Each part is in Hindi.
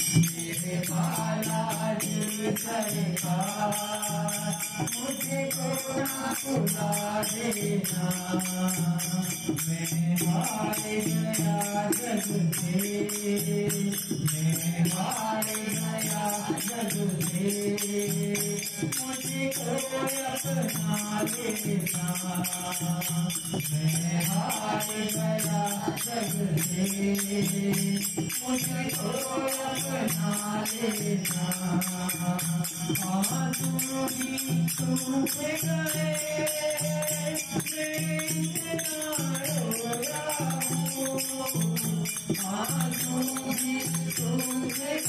मेरे बालाजी सरकार मुझे को ना भुला देना। मैं हार गया जग से, मैं हार गया जग से, मुझे को अपना लेना। मैं हार गया जग से, मुझे को अपना लेना। आंसू भी सूख गए, मैं इतना रोया हूँ। आंसू भी सूख गए,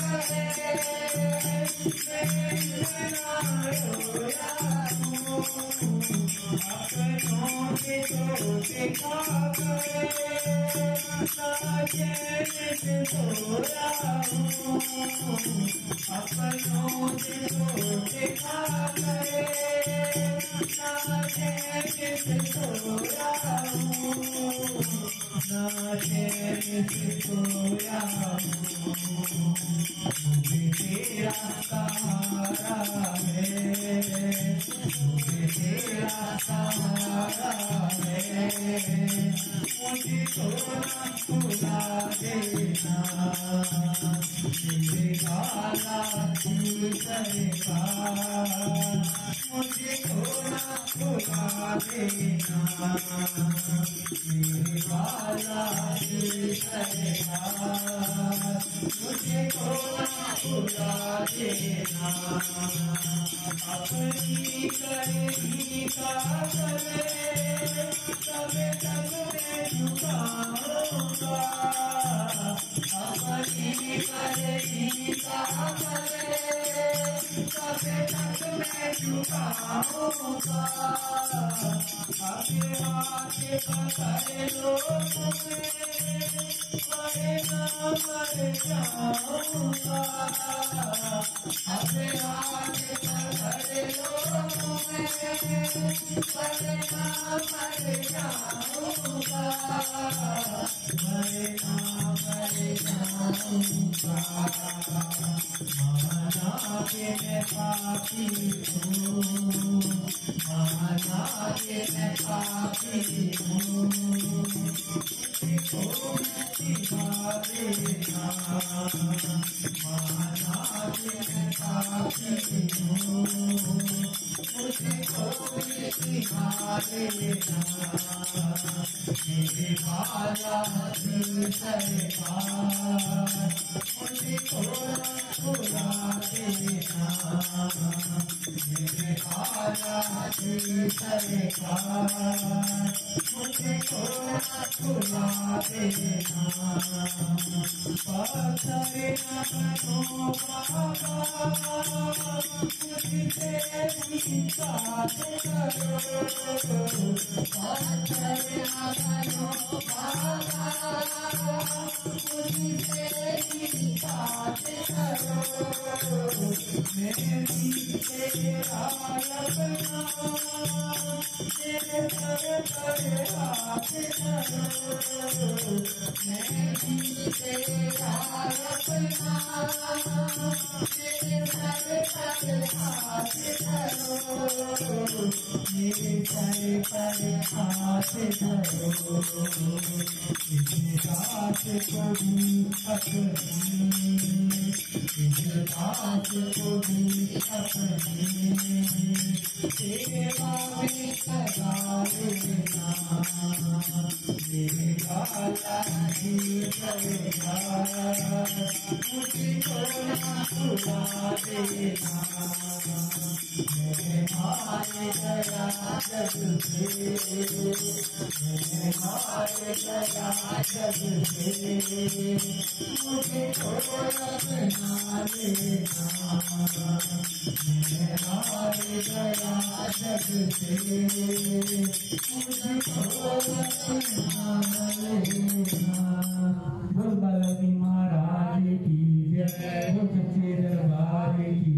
मैं इतना रोया हूँ। अपनों के धोखे खा गए, चैन से सोया हूँ। अपनों के धोखे खा गए, चैन से सोया हूँ। चैन से सोया हूँ। मुझे तेरा सहारा है, मुझे तेरा सहारा है। मुझे को ना भुला देना। मेरे बालाजी सरकार मुझे को ना भुला देना। मेरे बालाजी सरकार मुझे को ना भुला देना। अपनी करेगी का करे, तब तक मैं झुकाऊंगा। अपनी करेगी का करे, तब तक मैं झुकाऊंगा। आगे आगे पकड़ लो मुझे, वरना मर जाऊंगा। आगे आगे पकड़ लो मुझे, वरना मर जाऊंगा। वरना मर जाऊंगा। माना के मैं पापी हूँ, माना के मैं पापी हूँ। मुझको मैं सिखा देना। माना के मैं पापी हूँ, मुझको सिखा देना। मेरे बालाजी सरकार मुझको भुला देना। मेरे बालाजी सरकार मुझको भुला देना। पत्थर न बनो बाबा, मुझसे भी बात करो। पत्थर न बनो बाबा, मुझसे भी बात करो। मैं भी तेरा अपना, मेरे पर हाथ धरो। मैं भी तेरा अपना, मेरे पर हाथ धरो। मेरे सर पर हाथ धरो। इस रात को भी अपनी, इस रात को भी अपनी सेवा में सदा लेना। मेरे बालाजी सरकार मुझको ना भुला देना। मैं हार गया जग से, मैं हार गया जग से, मुझको अपना लेना। मैं हार गया जग से, मुझको अपना लेना। बोल बालाजी महाराज की जय, बोल सच्चे दरबार की।